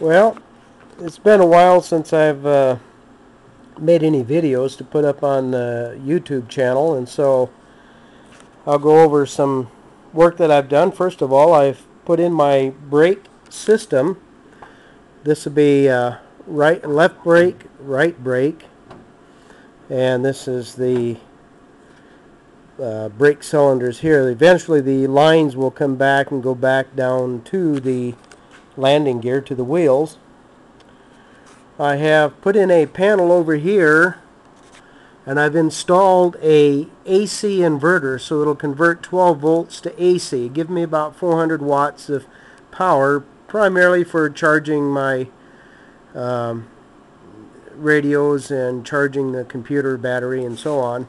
Well, it's been a while since I've made any videos to put up on the YouTube channel, and so I'll go over some work that I've done. First of all, I've put in my brake system. This will be left brake, right brake, and this is the brake cylinders here. Eventually the lines will come back and go back down to the landing gear, to the wheels. I have put in a panel over here, and I've installed a AC inverter, so it'll convert 12 volts to AC. Give me about 400 watts of power, primarily for charging my radios and charging the computer battery and so on,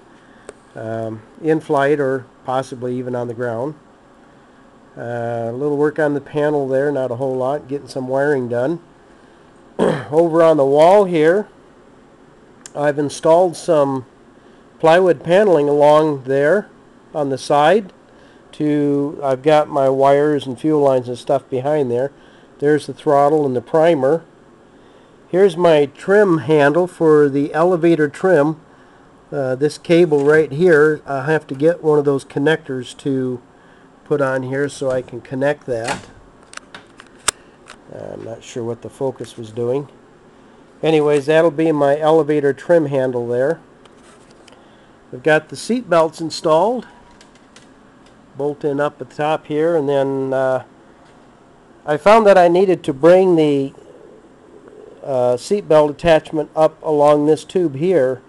in flight or possibly even on the ground. A little work on the panel there, not a whole lot, getting some wiring done. Over on the wall here, I've installed some plywood paneling along there on the side. I've got my wires and fuel lines and stuff behind there. There's the throttle and the primer. Here's my trim handle for the elevator trim. This cable right here, I'll have to get one of those connectors to put on here so I can connect that. I'm not sure what the focus was doing. Anyways, that'll be my elevator trim handle there. I've got the seat belts installed, bolt in up at the top here, and then I found that I needed to bring the seat belt attachment up along this tube here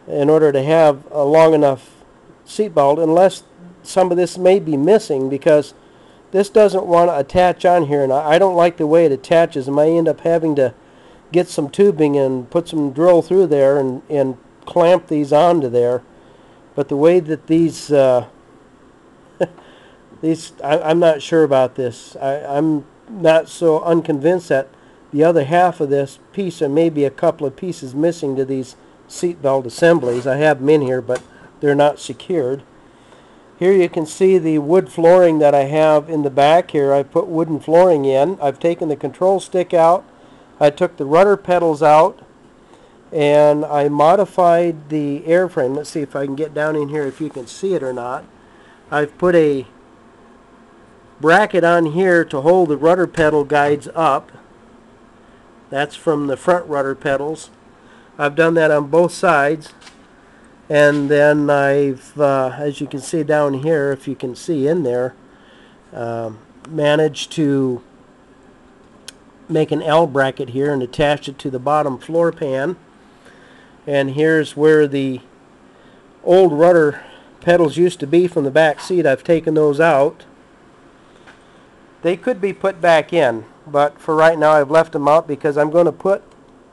in order to have a long enough seat belt, unless some of this may be missing, because this doesn't want to attach on here, and I don't like the way it attaches. I might end up having to get some tubing and put some drill through there and clamp these onto there. But the way that these I'm not sure about this. I'm not so unconvinced that the other half of this piece, or maybe a couple of pieces missing to these seat belt assemblies. I have them in here, but they're not secured. Here you can see the wood flooring that I have in the back here. I put wooden flooring in. I've taken the control stick out. I took the rudder pedals out, and I modified the airframe. Let's see if I can get down in here if you can see it or not. I've put a bracket on here to hold the rudder pedal guides up. That's from the front rudder pedals. I've done that on both sides. And then I've, as you can see down here, if you can see in there, managed to make an L bracket here and attach it to the bottom floor pan. And here's where the old rudder pedals used to be from the back seat. I've taken those out. They could be put back in, but for right now I've left them out because I'm going to put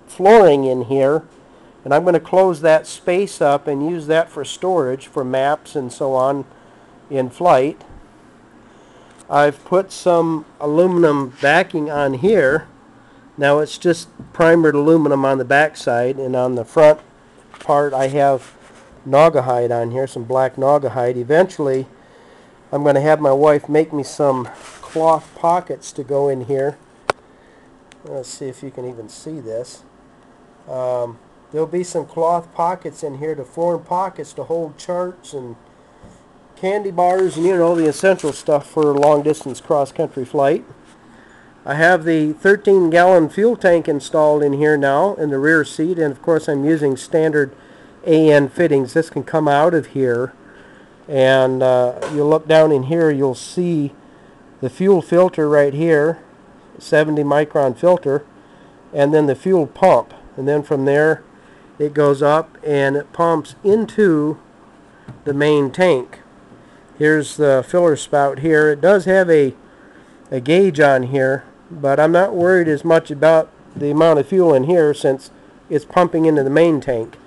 flooring in here. And I'm going to close that space up and use that for storage, for maps and so on in flight. I've put some aluminum backing on here. Now it's just primered aluminum on the back side, and on the front part I have Naugahyde on here, some black Naugahyde. Eventually I'm going to have my wife make me some cloth pockets to go in here. Let's see if you can even see this. There'll be some cloth pockets in here to form pockets to hold charts and candy bars and, you know, the essential stuff for long distance cross country flight. I have the 13-gallon fuel tank installed in here now in the rear seat, and of course I'm using standard AN fittings. This can come out of here, and you'll look down in here, you'll see the fuel filter right here, 70 micron filter, and then the fuel pump, and then from there it goes up and it pumps into the main tank. Here's the filler spout here. It does have a gauge on here, but I'm not worried as much about the amount of fuel in here since it's pumping into the main tank.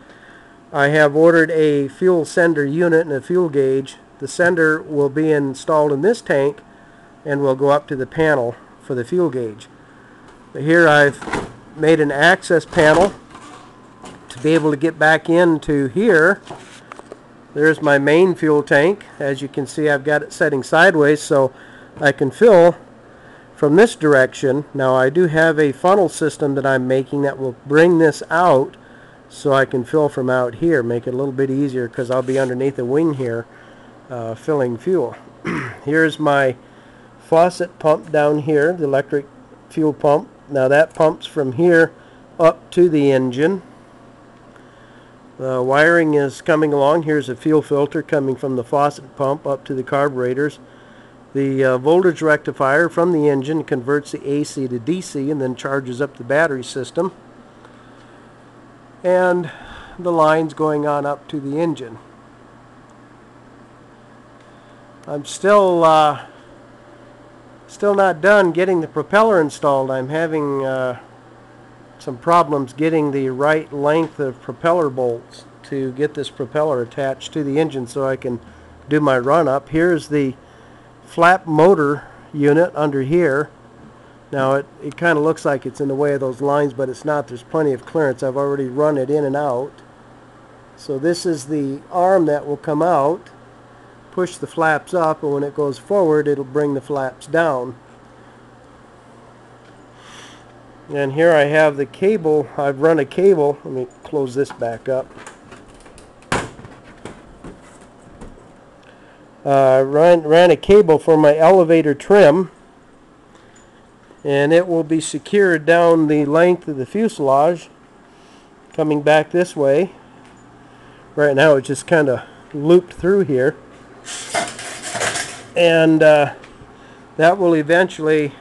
I have ordered a fuel sender unit and a fuel gauge. The sender will be installed in this tank and will go up to the panel for the fuel gauge. But here I've made an access panel to be able to get back into here. There's my main fuel tank. As you can see, I've got it setting sideways so I can fill from this direction. Now I do have a funnel system that I'm making that will bring this out so I can fill from out here, make it a little bit easier because I'll be underneath the wing here filling fuel. Here's my faucet pump down here, the electric fuel pump. Now that pumps from here up to the engine. The wiring is coming along. Here's a fuel filter coming from the faucet pump up to the carburetors. The voltage rectifier from the engine converts the AC to DC and then charges up the battery system. And the lines going on up to the engine. I'm still not done getting the propeller installed. I'm having some problems getting the right length of propeller bolts to get this propeller attached to the engine so I can do my run up. Here's the flap motor unit under here. Now it kind of looks like it's in the way of those lines, but it's not. There's plenty of clearance. I've already run it in and out. So this is the arm that will come out, push the flaps up, and when it goes forward it'll bring the flaps down. And here I have the cable. I've run a cable. Let me close this back up. Ran a cable for my elevator trim, and it will be secured down the length of the fuselage coming back this way. Right now it's just kind of looped through here, and that will eventually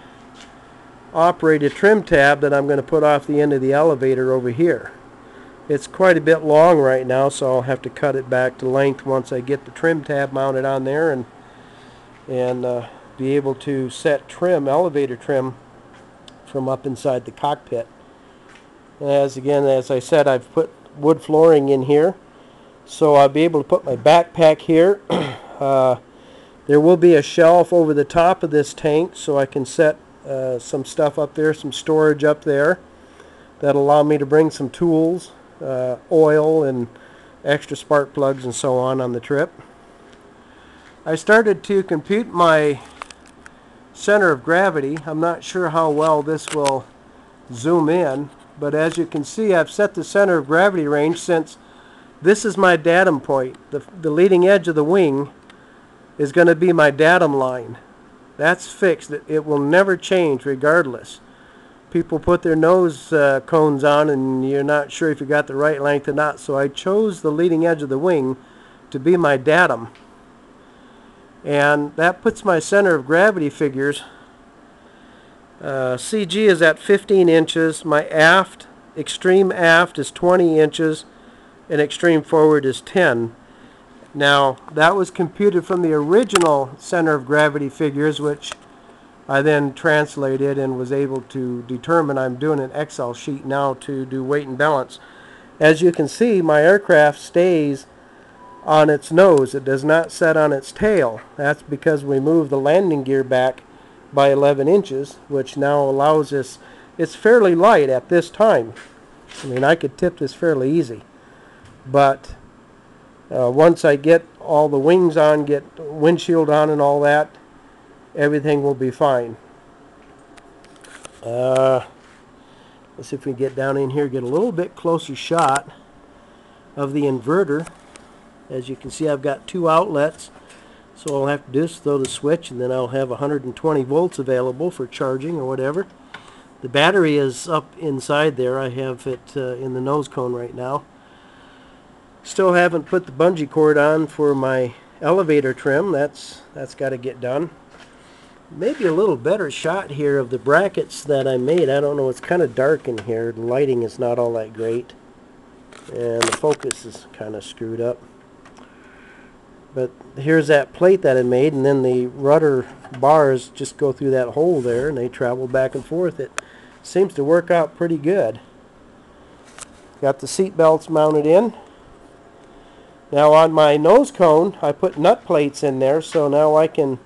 operate a trim tab that I'm going to put off the end of the elevator over here. It's quite a bit long right now, so I'll have to cut it back to length once I get the trim tab mounted on there and be able to set trim, elevator trim, from up inside the cockpit. As I said, I've put wood flooring in here, so I'll be able to put my backpack here. There will be a shelf over the top of this tank, so I can set some stuff up there, some storage up there that'll allow me to bring some tools, oil and extra spark plugs and so on the trip. I started to compute my center of gravity. I'm not sure how well this will zoom in, but as you can see, I've set the center of gravity range since this is my datum point. The leading edge of the wing is going to be my datum line. That's fixed. It will never change regardless. People put their nose cones on and you're not sure if you got the right length or not, so I chose the leading edge of the wing to be my datum. And that puts my center of gravity figures. CG is at 15 inches. My aft, extreme aft, is 20 inches, and extreme forward is 10. Now, that was computed from the original center of gravity figures, which I then translated and was able to determine. I'm doing an Excel sheet now to do weight and balance. As you can see, my aircraft stays on its nose. It does not set on its tail. That's because we moved the landing gear back by 11 inches, which now allows us, it's fairly light at this time. I mean, I could tip this fairly easy. But once I get all the wings on, get windshield on and all that, everything will be fine. Let's see if we can get down in here, get a little bit closer shot of the inverter. As you can see, I've got two outlets, so all I'll have to do is throw the switch and then I'll have 120 volts available for charging or whatever. The battery is up inside there. I have it in the nose cone right now. Still haven't put the bungee cord on for my elevator trim. That's got to get done. Maybe a little better shot here of the brackets that I made. I don't know, it's kind of dark in here. The lighting is not all that great, and the focus is kind of screwed up. But here's that plate that I made, and then the rudder bars just go through that hole there and they travel back and forth. It seems to work out pretty good. Got the seat belts mounted in. Now on my nose cone, I put nut plates in there, so now I can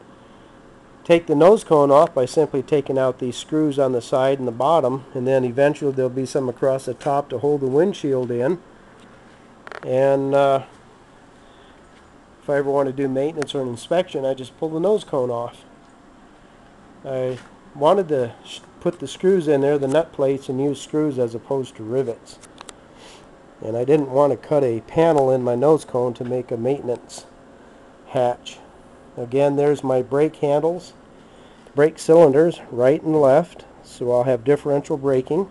take the nose cone off by simply taking out these screws on the side and the bottom, and then eventually there'll be some across the top to hold the windshield in. And if I ever want to do maintenance or an inspection, I just pull the nose cone off. I wanted to put the screws in there, the nut plates, and use screws as opposed to rivets. And I didn't want to cut a panel in my nose cone to make a maintenance hatch. Again, there's my brake handles, brake cylinders, right and left, so I'll have differential braking.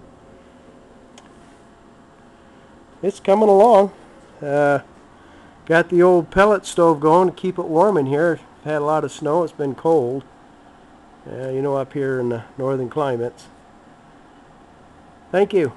It's coming along. Got the old pellet stove going to keep it warm in here. Had a lot of snow, it's been cold. You know, up here in the northern climates. Thank you.